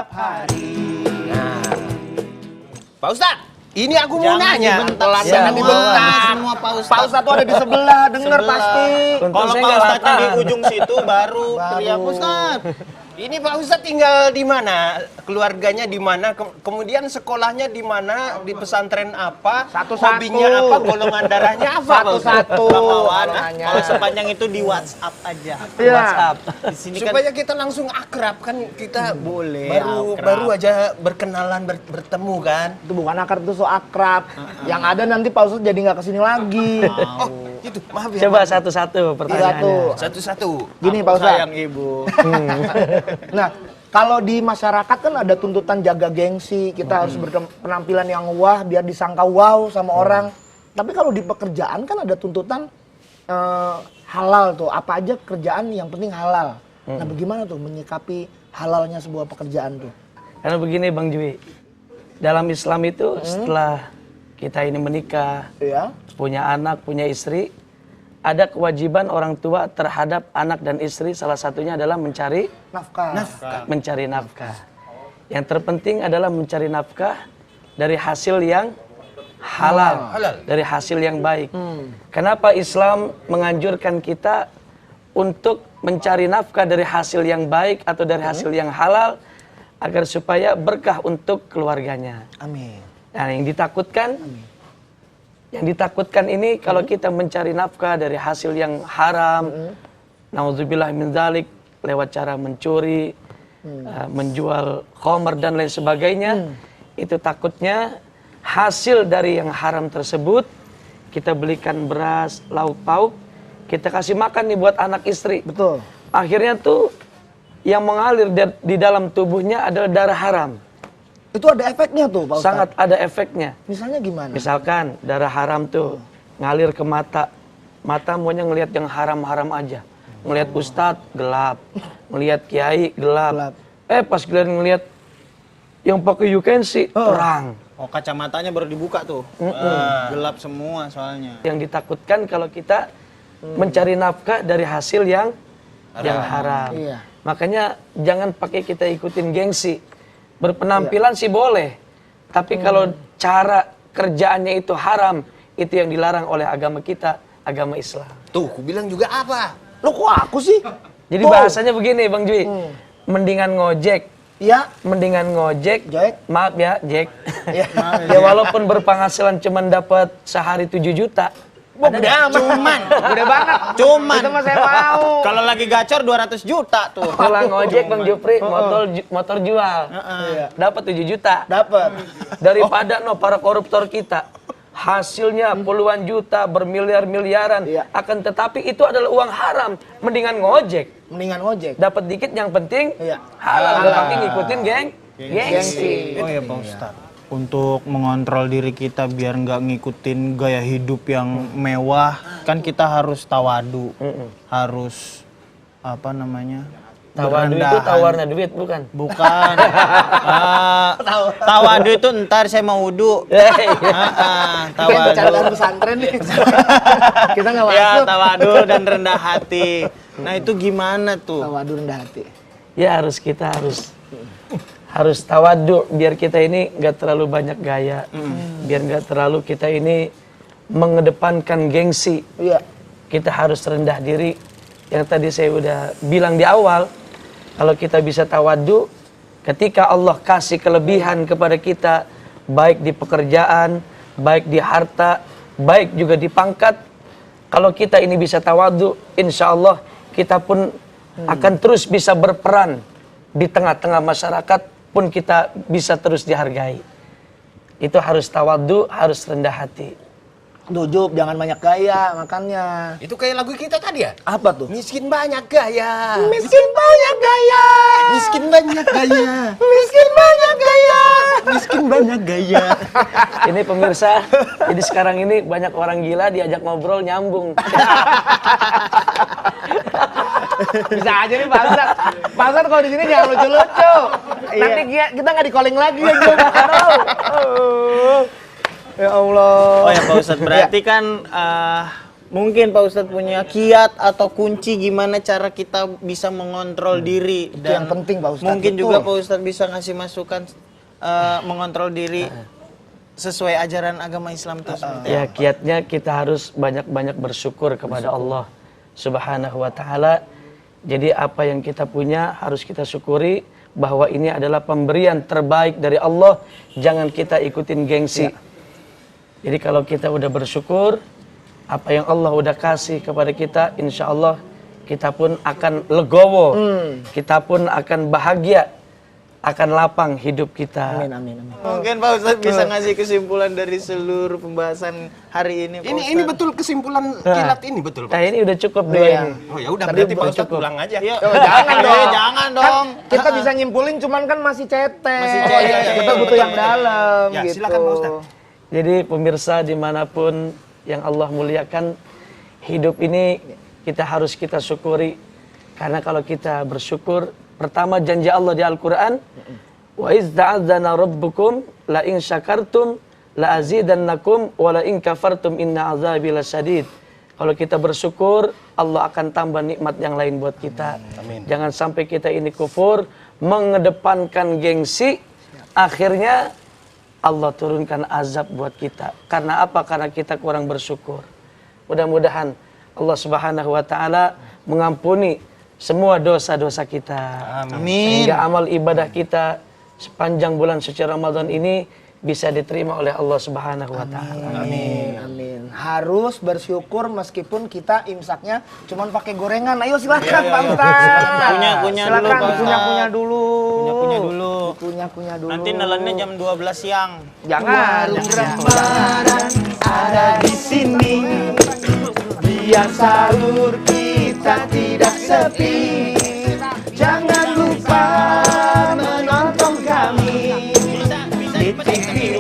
setiap hari. Nah, Pak Ustadz, ini aku mau Jangan nanya. dibentak Jangan dibentak. semua Pak Ustadz. Pak Ustadz tuh ada di sebelah, denger pasti. Kalau Pak Ustadznya di ujung situ baru teriak Ustadz. Ini Pak Ustadz tinggal di mana? Keluarganya di mana? Kemudian sekolahnya di mana? Di pesantren apa? Satu-satu. Hobinya apa? Golongan darahnya apa? Pak Ustadz? Satu-satu. Bang Wawan, Namanya. kalau sepanjang itu di WhatsApp aja. Iya. WhatsApp. Di sini kan Supaya kita langsung akrab kan kita boleh, baru akrab. baru aja berkenalan bertemu kan. Itu bukan akrab, itu so akrab. Yang ada nanti Pak Ustadz jadi nggak kesini lagi. Oh, itu maaf ya. Coba maaf. satu-satu Satu. pertanyaannya. Satu-satu. Gini Aku Pak Ustadz. sayang ibu. Nah, kalau di masyarakat kan ada tuntutan jaga gengsi, kita harus berpenampilan yang wah biar disangka wow sama orang. Tapi kalau di pekerjaan kan ada tuntutan halal tuh, apa aja kerjaan yang penting halal. Nah, bagaimana tuh menyikapi halalnya sebuah pekerjaan tuh? Karena begini Bang Jui, dalam Islam itu setelah kita ini menikah, Ya. punya anak, punya istri, ada kewajiban orang tua terhadap anak dan istri, salah satunya adalah mencari nafkah. Yang terpenting adalah mencari nafkah dari hasil yang halal, dari hasil yang baik. Kenapa Islam menganjurkan kita untuk mencari nafkah dari hasil yang baik atau dari hasil yang halal, agar supaya berkah untuk keluarganya. Amin. Nah, yang ditakutkan ini kalau kita mencari nafkah dari hasil yang haram, naudzubillah min dzalik, lewat cara mencuri, menjual khamr dan lain sebagainya, itu takutnya hasil dari yang haram tersebut kita belikan beras, lauk pauk, kita kasih makan nih buat anak istri. Betul. Akhirnya tuh yang mengalir di dalam tubuhnya adalah darah haram. Itu ada efeknya tuh Pak Ustadz. Sangat ada efeknya. Misalnya gimana? Misalkan darah haram tuh ngalir ke mata. Mata maunya ngelihat yang haram-haram aja. Ngelihat ustadz gelap, ngelihat kiai gelap. Pas kalian ngelihat yang pakai UKNC terang. Oh, kacamatanya baru dibuka tuh. Gelap semua soalnya. Yang ditakutkan kalau kita mencari nafkah dari hasil yang haram. Iya. Makanya jangan pakai kita ikutin gengsi. Berpenampilan sih boleh, tapi kalau cara kerjaannya itu haram, itu yang dilarang oleh agama kita, agama Islam. Tuh, aku bilang juga apa? Lo kok aku sih? Jadi bahasanya begini Bang Jui, mendingan ngojek, Iya. mendingan ngojek, Jack. maaf ya Jack, Iya. ya walaupun berpenghasilan cuma dapat sehari 7 juta, Udah banget. Cuman. Itu mah saya mau. Kalau lagi gacor 200 juta tuh. pulang ngojek Bang Jupri, motor jual, dapat 7 juta. Dapat. Daripada para koruptor kita hasilnya puluhan juta, bermiliar-miliaran, Iya. akan tetapi itu adalah uang haram, mendingan ngojek, Mendingan ngojek. dapat dikit yang penting Iya. halal, nggak penting ngikutin gengsi. Oh ya Pak Ustadz. Untuk mengontrol diri kita biar nggak ngikutin gaya hidup yang mewah, kan kita harus tawadu, harus apa namanya? Tawadu itu berendahan. tawarnya duit bukan? Bukan. Tawadu itu ntar saya mau wudhu. Kayak Tawadu. bercandaan pesantren nih. Kita nggak Ya, masuk. tawadu dan rendah hati. Nah, itu gimana tuh? Tawadu rendah hati. Ya kita harus tawadu biar kita ini nggak terlalu banyak gaya, biar nggak terlalu kita ini mengedepankan gengsi. Iya. Kita harus rendah diri. Yang tadi saya udah bilang di awal, kalau kita bisa tawadu, ketika Allah kasih kelebihan kepada kita, baik di pekerjaan, baik di harta, baik juga di pangkat, kalau kita ini bisa tawadu, insya Allah kita pun akan terus bisa berperan di tengah-tengah masyarakat, pun kita bisa terus dihargai. Itu harus tawadu, harus rendah hati. Dujub, jangan banyak gaya makannya. Itu kayak lagu kita tadi ya? Apa tuh? Miskin banyak gaya. Miskin banyak gaya. Miskin banyak gaya. Miskin banyak gaya. Miskin banyak gaya. Ini pemirsa, jadi sekarang ini banyak orang gila diajak ngobrol nyambung. Bisa aja nih Pak Ustadz. Pak Ustadz kalau di sini jangan lucu-lucu. Nanti kita nggak di calling lagi ya Jum. Aduh. Ya Allah. Oh ya Pak Ustadz, berarti kan Mungkin Pak Ustadz punya kiat atau kunci gimana cara kita bisa mengontrol diri. Itu yang penting, Pak Ustadz. Mungkin Betul. juga Pak Ustadz bisa ngasih masukan mengontrol diri sesuai ajaran agama Islam itu seperti Ya, kiatnya kita harus banyak-banyak bersyukur kepada Allah Subhanahu wa taala. Jadi apa yang kita punya harus kita syukuri bahwa ini adalah pemberian terbaik dari Allah. Jangan kita ikutin gengsi. Jadi kalau kita udah bersyukur apa yang Allah udah kasih kepada kita, insya Allah kita pun akan legowo. Kita pun akan bahagia, akan lapang hidup kita. Amin, amin, amin. Mungkin Pak Ustadz bisa ngasih kesimpulan dari seluruh pembahasan hari ini Pak Ini Ustadz. betul kesimpulan kilat ini betul Pak. Nah ini udah cukup dua ini. Oh ya udah berarti Pak Ustadz pulang aja. Yuk. Jangan dong. Jangan dong. Kan kita bisa nyimpulin cuman kan masih cetek. Masih cetek. Kita butuh Betul, yang betul. dalam Ya, gitu. silakan, Pak Ustadz. Jadi pemirsa dimanapun yang Allah muliakan, hidup ini kita harus kita syukuri. Karena kalau kita bersyukur, pertama janji Allah di Al-Quran, wa iz ta'adzana rabbukum la in syakartum la azidannakum wa la in kafartum inna azabi lasyadid. Kalau kita bersyukur, Allah akan tambah nikmat yang lain buat kita. Jangan sampai kita ini kufur, mengedepankan gengsi, akhirnya Allah turunkan azab buat kita. Karena apa? Karena kita kurang bersyukur. Mudah-mudahan Allah Subhanahu wa taala mengampuni semua dosa-dosa kita. Amin. Sehingga amal ibadah kita sepanjang bulan suci Ramadan ini bisa diterima oleh Allah Subhanahu wa taala. Amin. Amin. Harus bersyukur meskipun kita imsaknya cuman pakai gorengan. Ayo silakan Pak Ustadz. Kunyah-kunyah dulu, Silakan Pak Ustadz. kunyah-kunyah dulu. Kunyah-kunyah dulu. Kunyah-kunyah dulu. Nanti nelannya jam 12 siang. Jangan. Ramadan ada di sini, biar sahur kita tidak sepi. Jangan lupa menonton kami di TV